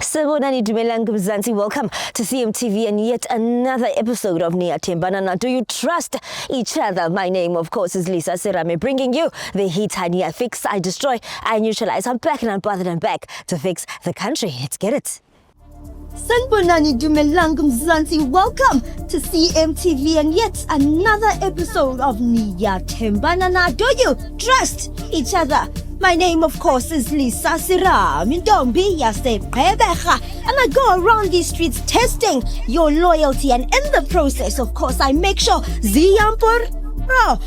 Sawubona Dumelang Mzansi, welcome to CMTV and yet another episode of Niyathembana. Do you trust each other? My name, of course, is Lisa Serame, bringing you the heat. I fix, I destroy, I neutralize. I'm back and I'm bothered and back to fix the country. Let's get it. Sanbonani Dumelang Mzansi, welcome to CMTV and yet another episode of Niyathembana. Do you trust each other? My name, of course, is Lisa Serame, and I go around these streets testing your loyalty, and in the process, of course, I make sure Ziyampur. Oh,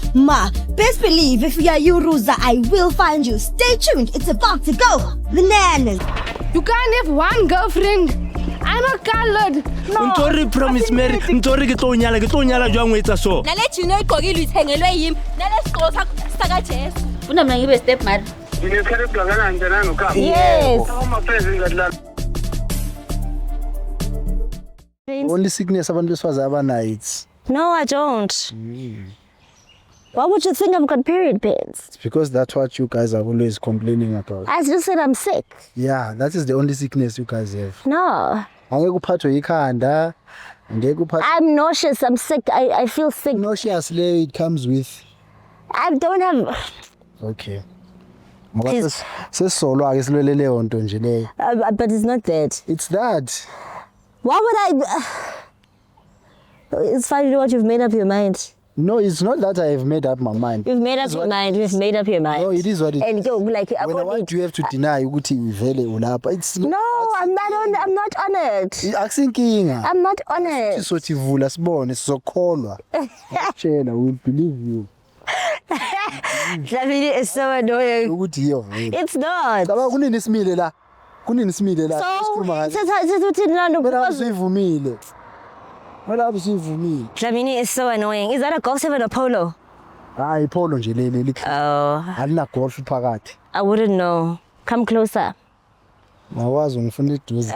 best believe if you are Yuruza, I will find you. Stay tuned, it's about to go bananas. You can't have one girlfriend. I'm a colored. No. Ntori promise Mary. Ntori ke tonyala jwang wetsa so. Na let you know igqokile ithengelwe yimi. Na lesigqoko saka Jesu. Una mina ngibe step mother. Nginesikhathi kangakanani njana nokhamba. Yes. Uma friends ngadlala. Only sickness abantu besifazane abanayo it's. No, I don't. Why would you think I've got period pains? It's because that's what you guys are always complaining about. I just said I'm sick. Yeah, that is the only sickness you guys have. No. Angeke uphathwe ikhanda, angeke uphathwe. I'm nauseous, I'm sick, I feel sick. Nauseous it comes with. I don't have... Okay. Ngoba sesolo ake silwele leyo nto nje leyo. But it's not that. It's that. Why would I... It's fine, you know what, you've made up your mind. No, it's not that I have made up my mind. You've made up your mind, you've made up your mind. No, it is what it and is. go like... What do you have to deny ukuthi ivele ulapha? It's no, I'm not on it. Akusinkinga. I'm not on it. Sizothi vula sibone sizokholwa. Tshela, we'll believe you. That video is so annoying. Ukuthi iyo. It's not. Laba kunini simile la? Kunini simile la? So, usivumile. Wala usivumile. Dlamini is so annoying. Is that a Golf 7 or Polo? Hayi polo nje leli. Oh. Alina golf phakathi. I wouldn't know. Come closer. Mawazi ngifuna iduze.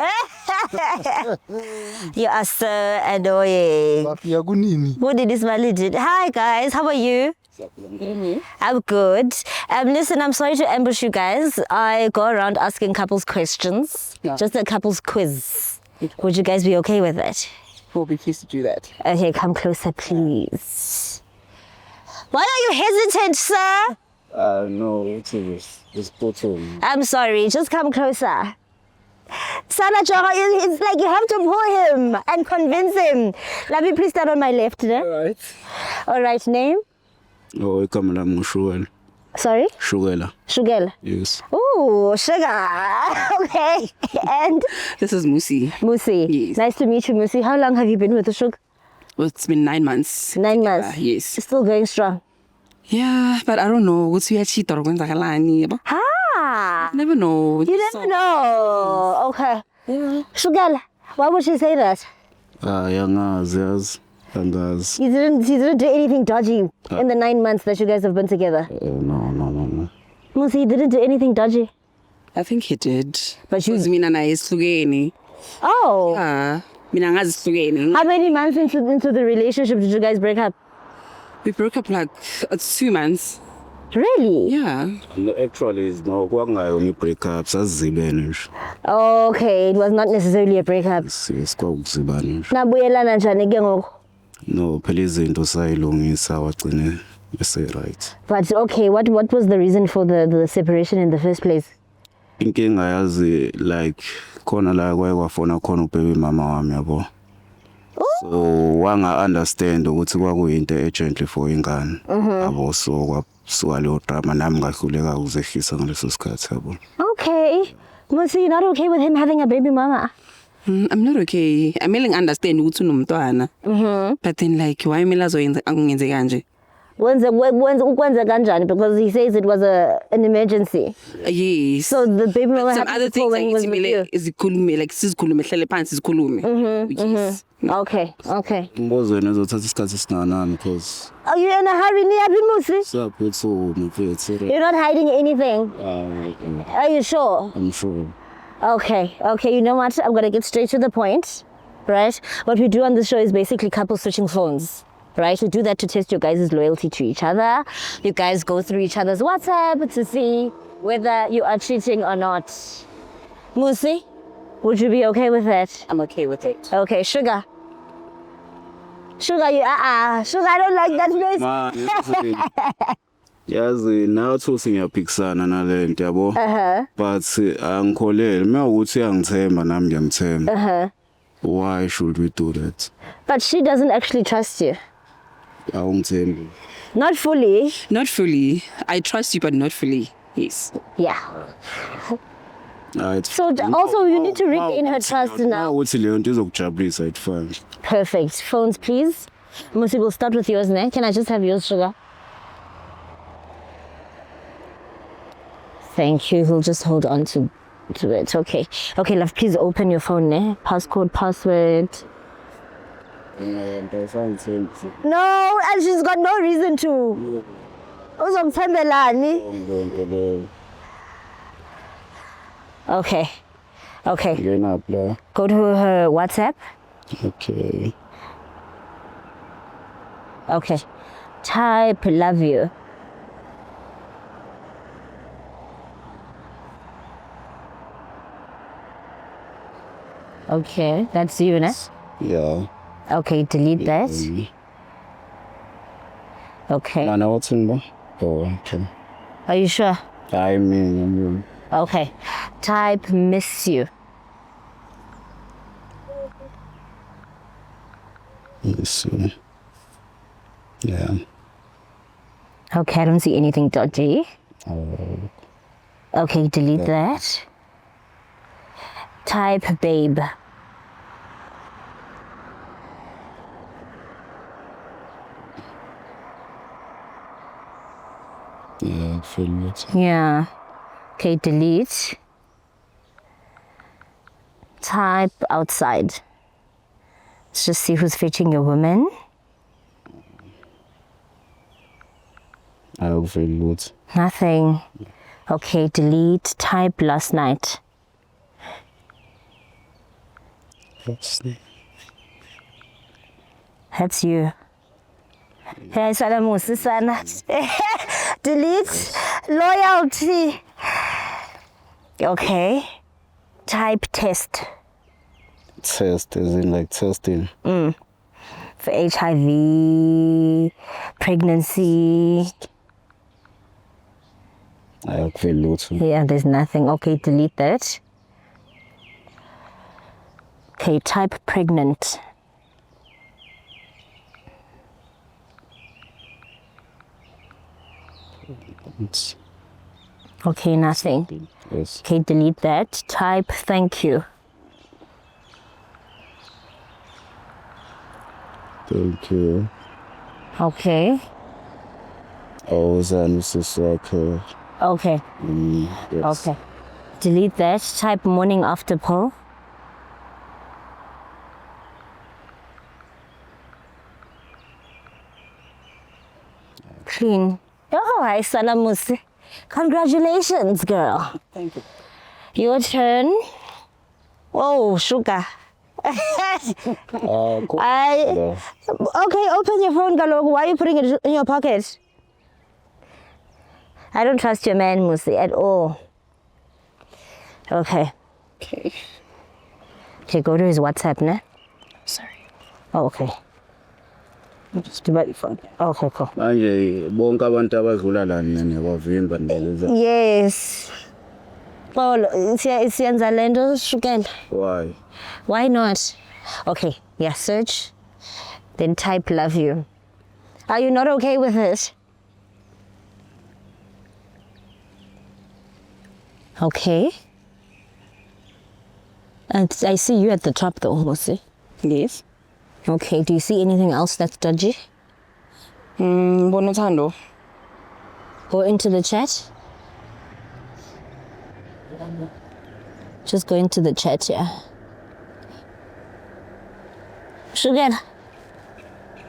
You are so annoying. Bafika kunini? What did this man did? Hi guys, how are you? I'm good. Listen, I'm sorry to ambush you guys. I go around asking couples questions. Yeah. Just a couples quiz. Okay. Would you guys be okay with it? We'll be pleased to do that. Okay, come closer, please. Why are you hesitant, sir? No, it's bottle. I'm sorry, just come closer. Sana Chara, it's like you have to pull him and convince him. Let me please stand on my left, ne? Alright. Alright, name? Oh, Kamala Mushugel. Sorry? Shugela. Shugel. Yes. Ooh, sugar. Okay. And? This is Musi. Musi. Yes. Nice to meet you, Musi. How long have you been with the Shug? Well, it's been 9 months. 9 months? Yes. Still going strong? Yeah, but I don't know. What's your cheat or never know. You never know. Okay. Yeah. Shugel, why would she say that? Yangas. You didn't do anything dodgy in the 9 months that you guys have been together? No. Musi, you didn't do anything dodgy? I think he did. But you... Mina na isihlukene. Oh. Yeah. Mina ngazihlukene. How many months into the relationship did you guys break up? We broke up like 2 months. Really? Yeah. No, actually, it's no only breakups. Okay, it was not necessarily a breakup. Nabuyelana njani ke ngoku? No, phela izinto sayilungisa wagcine bese right. But okay, what was the reason for the separation in the first place? Inkinga yazi like khona la kwafona khona ubaby mama wami yabo. So wanga understand ukuthi kwakuyinto urgently for ingane. Abo so kwaleyo drama nami ngahluleka ukuzehlisa ngaleso sikhathi yabo. Okay. Musi, you're not okay with him having a baby mama? I'm not okay. I mean, understand ukuthi unomntwana. But then like why mina zoyenza angenze kanje? Ukwenza kanjani because he says it was an emergency. Yes. So the baby mama some other things like izikhulume like sizikhulume hlale phansi sikhulume. Yes. Okay. Mbozo yena uzothatha isikhathi singanani because are you in a hurry niyaphi Musi? Saphethu mfethu. You're not hiding anything. Are you sure? I'm sure. Okay, you know what? I'm going to get straight to the point, right? What we do on this show is basically couple switching phones. right? We do that to test your guys' loyalty to each other. You guys go through each other's WhatsApp to see whether you are cheating or not. Musi, would you be okay with that? I'm okay with it. Okay, Sugar. Sugar, Sugar, I don't like that place. Ma, yazi nathi singiyaphikisana nale nto yabo. But angikholele mawukuthi uyangithemba nami ngiyamthemba. Why should we do that? But she doesn't actually trust you. Awungithembi. Not fully. Not fully. I trust you, but not fully. Yes. Yeah. So also you need to regain her trust now. Mawukuthi leyo nto izokujabulisa it's fine. Perfect. Phones, please. Musi, we'll start with yours now. Can I just have yours, Sugar? Thank you. He'll just hold on to it. Okay. Okay, love, please open your phone, eh? Passcode, password. No, and she's got no reason to. Uzomthembelani. Okay. Okay. Go to her WhatsApp. Okay. Okay. Type love you. Okay, that's you, ne? Yeah. Okay, delete that. Okay. No, what's in there? Oh, okay. Are you sure? I mean. Okay. Type miss you. Let's see. Yeah. Okay, I don't see anything dodgy. Okay, delete that. Type babe. Yeah, I feel it. Yeah. Okay, delete. Type outside. Let's just see who's fetching your woman. I feel it. Nothing. Okay, delete. Type last night. That's you. Hey, Salamusi sana. Delete loyalty. Okay. Type test. Test is in like testing. For HIV, pregnancy. I feel it. Yeah, there's nothing. Okay, delete that. Okay, type pregnant. Okay, nothing. Yes. Okay, delete that. Type thank you. Thank you. Okay. Oh, this is okay. Okay. Yes. Okay. Delete that. Type morning after poll. Clean. Oh, hi, Salamusi. Congratulations, girl. Thank you. Your turn. Oh, Sugar. Cool. Okay, open your phone, Galog. Why are you putting it in your pocket? I don't trust your man, Musi, at all. Okay. Okay. Okay, go to his WhatsApp, ne? Sorry. Oh, okay. Just do my phone. Okay, cool. Manje bonke abantu abadlula la nene kwavimba ndeleza. Yes. Paul, siyenza lento shukela. Why? Why not? Okay, yeah, search. Then type love you. Are you not okay with it? Okay. And I see you at the top though, Musi. Yes. Okay, do you see anything else that's dodgy? Bonothando. Go into the chat. Just go into the chat, yeah. Sugar.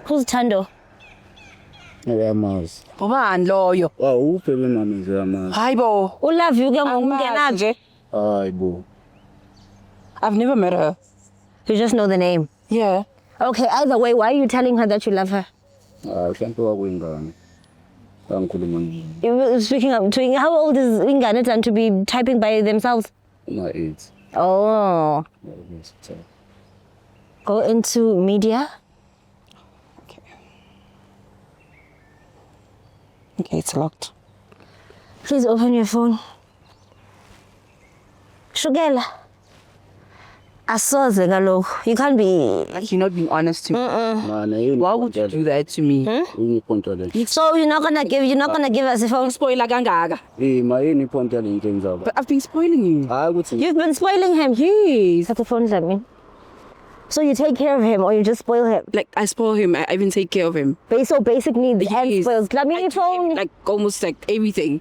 Who's Tando? Uyamazi. Ubani loyo? Uphi bemama uyamazi. Hayibo. Love you, Angimazi nje. Hayibo. I've never met her. You just know the name. Yeah. Okay, either way, why are you telling her that you love her? Mhlampe wakwingane. Angikhuluma nje. Speaking, how old is Ingane done to be typing by themselves? Ma-8. Oh, go into media. Okay, it's locked. Please open your phone. Shugela. Asoze kaloku. You can't be. Like, you're not being honest to me. Why would you do that to me? So you're not gonna give us a phone. Spoiler kangaka. Mayini iphone yale into engizaba. But I've been spoiling you. Hayi ukuthi You've been spoiling him. Yes. That's the phone, I mean. So you take care of him or you just spoil him? Like, I spoil him. I even take care of him. So basic needs and Yes. spoils. I Lamini give phone. him, like, almost like everything.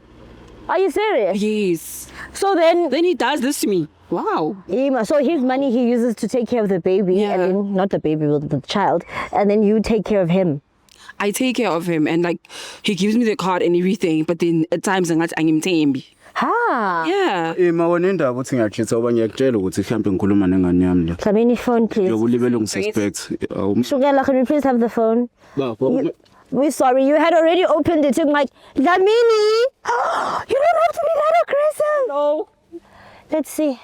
Are you serious? Yes. So then, Then he does this to me. Wow. so his money he uses to take care of the baby, Yeah. and then not the baby, but the child, and then you take care of him. I take care of him and like he gives me the card and everything, but then at times angimthembi. Ha. Yeah. ma wena indaba uthi ngiyachitha oba ngiyakutshela ukuthi mhlambe ngikhuluma nengane yami la. Lamini phone, please. Yobulibele ngisuspect. Shugela, can we please have the phone? Ba, We're sorry, you had already opened it. I'm like, Lamini, you don't have to be that aggressive. No. Let's see.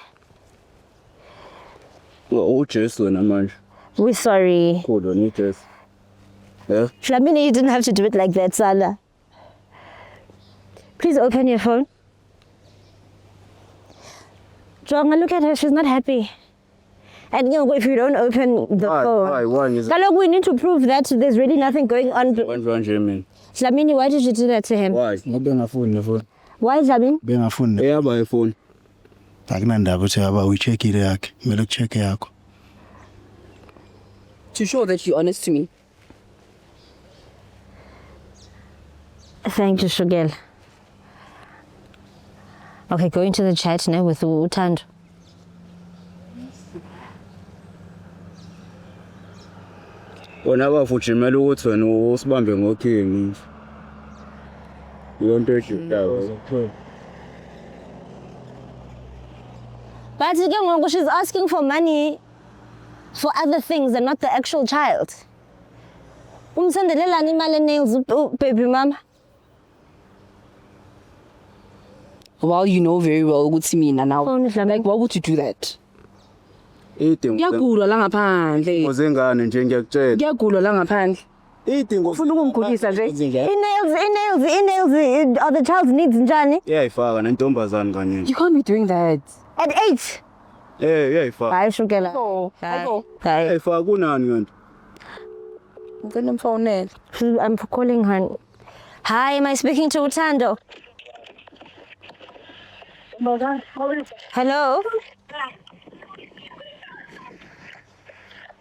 uJesu wena manje. We're sorry. Kodwa ni Jesu. Yeah. Lamini, you didn't have to do it like that, Sala. Please open your phone. Jonga, look at her. She's not happy. And you know, if you don't open the phone, Why is Kalok, we need to prove that there's really nothing going on. Why German? Lamini, why did you do that to him? Why? Ngobe ngafuni le phone. Why, Lamini? Bengafuni. Eyaba iphone. Akunandaba uthi aba uyicheckile yakhe. Kumele ucheck yakho. To show that you're honest to me. Thank you, Shugel. Okay, go into the chat now with Utando. Wona bafujimela ukuthi wena usibambe ngokhingi. Yonto ejudayo. But again, she's asking for money for other things and not the actual child. Umsendelelani imali nails, baby mama. Well, you know very well ukuthi mina now. Phone is Like, why would you do that? Idingo Ngiyagulwa la ngaphandle. zengane nje ngiyakutshela. Ngiyagulwa la ngaphandle. Idingo Ufuna ukungigulisa nje? Nails are the child's needs njani? iyayifaka nentombazane kanye. You can't be doing that. At 8. Iyayifaka. Hayi Shugela. No. Hayi. Iyayifaka kunani yonto? Ngicela umfonele. I'm calling her. Hi, am I speaking to Utando? Hello?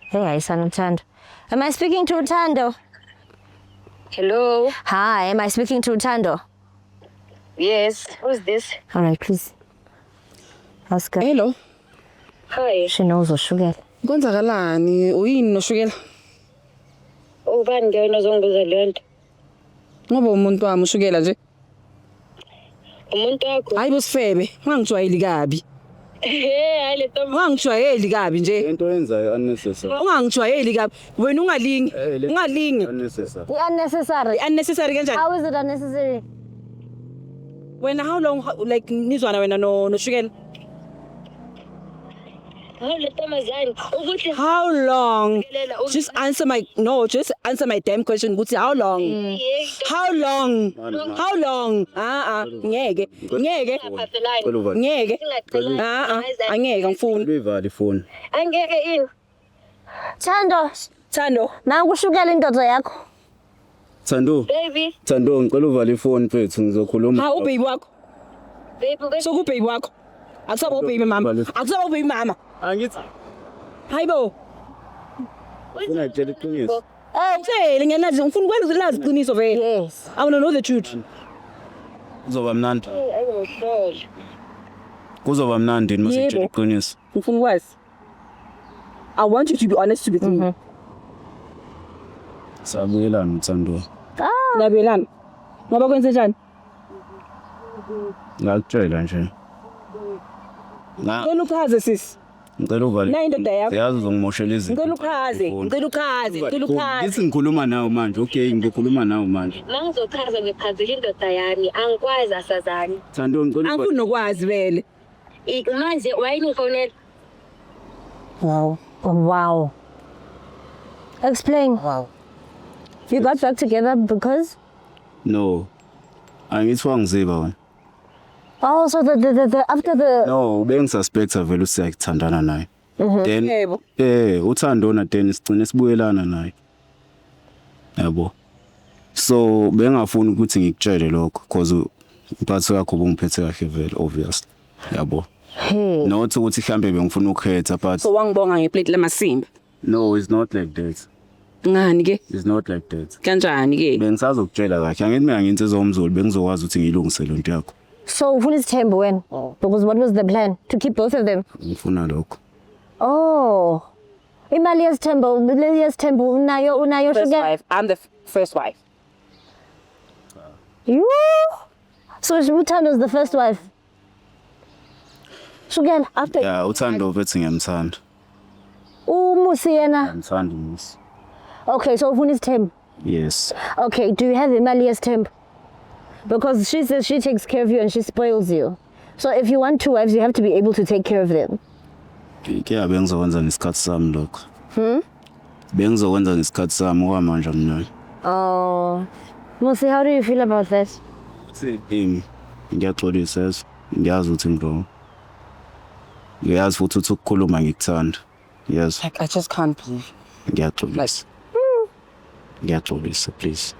Hey, I son Utando. Am I speaking to Utando? Hello. Hi, am I speaking to Utando? Yes. Who's this? All right, please. Ask her. Hello. Hi. She knows Ushugela. Kwenzakalani? Uyini noshukela? Ubani ke wena ozongibuza le nto? Ngoba umuntu wami ushukela nje. Umuntu wakho. Hayi bosifebe, ungangijwayeli kabi. Hayi le ntombi. Ungangijwayeli kabi nje. Into yenzayo unnecessary. Ungangijwayeli kabi. Wena ungalingi. Ungalingi. Unnecessary. Unnecessary. Unnecessary kanjani? How is it unnecessary? Wena how long like nizwana wena noshukela? Hayi le ntombazane ukuthi How long? Just answer my damn question. Ukuthi how long? How long? How long? Ngeke. Ngeke. Ngeke. Angeke ngifuni. Uyivali phone. angeke ini. Thando, nangu Ushugela indoda yakho. Thando. Baby. Thando ngicela uvale iphone mfethu ngizokhuluma. Ha ubaby wakho. Baby. So ku baby wakho. Akusaba ubaby mama. Akusaba ubaby mama. Angithi Hayibo. ufuna ngitshela iqiniso. Ngitshela ngiyalazi ngifuna ukwenza ilazi iqiniso vele. Yes. I want to know the truth. Kuzoba mnandi. Ayingihlola. Kuzoba mnandi mase ngitshela iqiniso. Ngifuna ukwazi. I want you to be honest with me. Sabuyelana Thando. Ngiyabelana. Ngoba kwenze njani? Ngakutshela nje. Ngona uchaze sis. Ngicela uvale. Na indoda yakho. Siyazi uzongimoshela izinto. Ngicela ukhaze. Ngithi ngikhuluma nawe manje. Okay, ngikhuluma nawe manje. Mangizochaza ngichazela indoda yami angikwazi asazani. Thando ngicela Angifuni nokwazi vele. Manje wayingifonela. Wow. Explain. Wow. You got back together because? No. Angithiwa ngiziba wena. Oh, so the after the. No, bengisuspecta vele usiyakuthandana naye. Then Yebo. uthando na then sigcine sibuyelana naye. Yabo. So bengafuni ukuthi ngikutshele lokho because impatho yakho ubungiphethe kahle vele obviously. Yabo. Hey. Not ukuthi mhlambe bengifuna ukukhetha but So wangibonga ngeplate lamasimba. no, it's not like that. Ngani ke? It's not like that. Kanjani ke? Bengisazokutshela kahle. Angithi mina nginsizwa omzulu bengizokwazi ukuthi ngilungise lo nto yakho. So who is Tembo when? Because what was the plan? To keep both of them? Ngifuna lokho. Oh. Imali yes Tembo, unayo First sugar. wife. I'm the first wife. You? So Uthando is the first wife. Sugar after. Yeah, uthando bethi ngiyamthanda. Umusi yena. Ngiyamthanda umusi. Okay, so who is Tembo? Yes. Okay, do you have Imali as Tembo? Because she says she takes care of you and she spoils you. So if you want two wives, you have to be able to take care of them. Ke bengizokwenza ngesikhathi sami lokho. Bengizokwenza ngesikhathi sami okwamanje mina. Oh. Musi, how do you feel about that? Ngiyaxolisa ngiyazi ukuthi ngibro. Ngiyazi futhi ukuthi ukukhuluma ngikuthanda. Yes. Like I just can't believe. Ngiyaxolisa. Ngiyaxolisa please.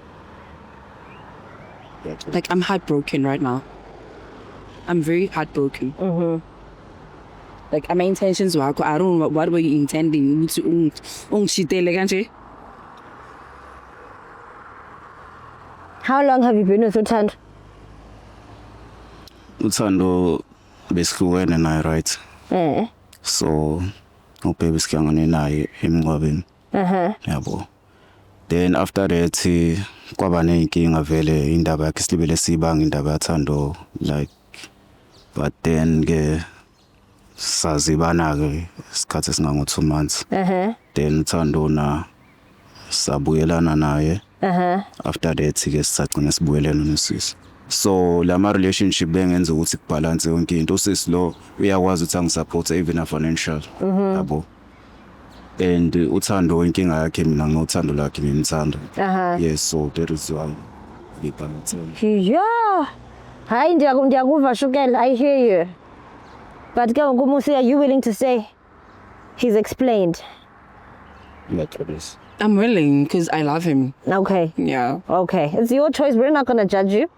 Like I'm heartbroken right now. I'm very heartbroken. Like my intentions were, I don't know what were you intending to ungishitele kanje. How long have you been with Uthando? Uthando besihlukene naye right. So ubaby sihlangane naye emngcwabeni. Yabo. Then after that kwaba nenkinga vele indaba yakhe silibele sibanga indaba yathando like but then ke sazibana ke isikhathi singango 2 months. Then Uthando na sabuyelana naye. After that ke sisagcina sibuyelana nosisi. So lama relationship bengenza ukuthi kubalance yonke into usisi lo uyakwazi ukuthi angisupport even financial. Yabo. And Uthando inkinga yakhe mina nginothando lakhe ngimthanda. Yes, so that is why we balance. Yeah. Hi, ndiyakuva Shukela, I hear you. But ke Musi, are you willing to say? He's explained. I'm willing because I love him. Okay. Yeah. Okay. It's your choice. We're not going to judge you.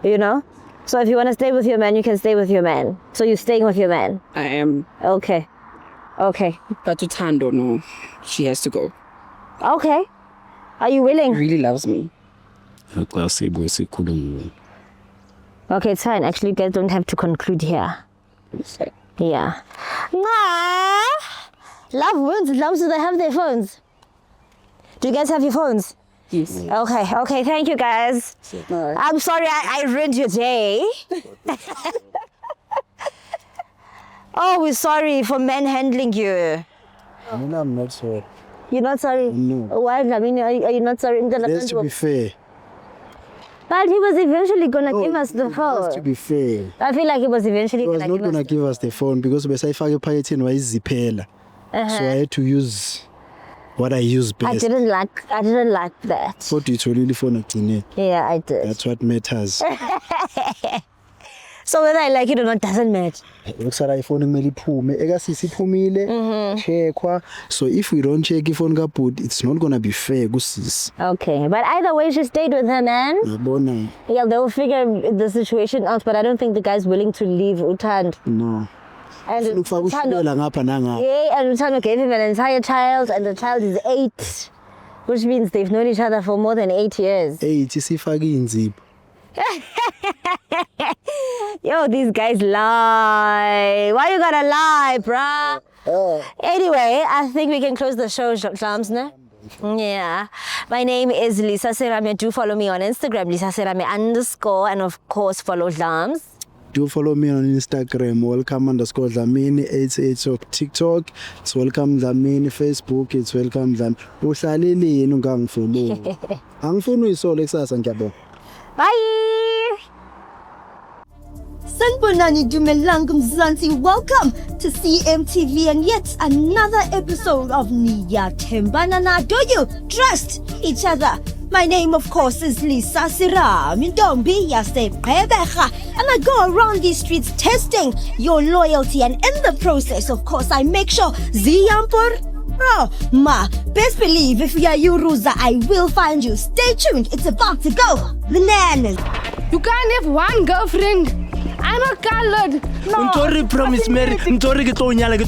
You know? So if you want to stay with your man, you can stay with your man. So you're staying with your man. I am. Okay. Okay. But Uthando, no. She has to go. Okay. Are you He willing? really loves me. Okay, it's fine. Actually, you guys don't have to conclude here. Yeah. Nah. Love wins. Love, do they have their phones? Do you guys have your phones? Yes. Okay. Okay. Thank you, guys. I'm sorry I ruined your day. Oh, we're sorry for manhandling you. I'm not sorry. You're not sorry? No. Why? I mean, are you not sorry? Let's to be fair. But he was eventually gonna give us the phone. Let's to be fair. I feel like he was eventually He was gonna not give us gonna give us the phone because besayifaka ephaketheni wayiziphela. So I had to use what I use best. I didn't like that. Kodwa itholile ifone agcine. Yeah, I did. That's what matters. So whether I like it or not doesn't matter. Ukusala ifone kumele iphume. Ekasisi iphumile, checkwa. So if we don't check ifone kaBhuti, it's not gonna be fair kusisi. Okay, but either way, she stayed with her man. Yabona. Yeah, they'll figure the situation out, but I don't think the guy's willing to leave Uthando. No. And Ukufaka ushukela ngapha nangapha. yeah, and Uthando gave him an entire child, and the child is 8, which means they've known each other for more than 8 years. 8 sifaka inzipho. Yo, these guys lie. Why you gotta lie, bruh? Anyway, I think we can close the show, Shams, ne? Yeah. My name is Lisa Serame. Do follow me on Instagram, Lisa Serame _ and of course follow Shams. Do follow me on Instagram, welcome_Dlamini88 on TikTok. It's welcome Dlamini Facebook. It's welcome Dlamini. Uhlalile yini ungangifolo. Angifuni uyisole kusasa ngiyabona. Bye. Sanibonani Dumelang Mzansi, welcome to CMTV and yet another episode of Niyathembanana. Do you trust each other? My name, of course, is Lisa Sira Mindombi Yasebebecha, and I go around these streets testing your loyalty, and in the process, of course, I make sure Ziyampur. Oh, ma, best believe if we are you, Ruza, I will find you. Stay tuned, it's about to go bananas. You can't have one girlfriend. I'm a colored. Ntori promise Mary, ntori ke tlo nyala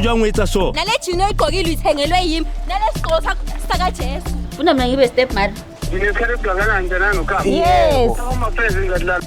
jwang o etsa so. Nale tshino iqokile ithengelwe yimi. Nale sikolo saka Jesu. Funa mina ngibe step mother. Ngine khalid kangakanani njenani ukhamba? Yes. Uma phezulu ngadlala.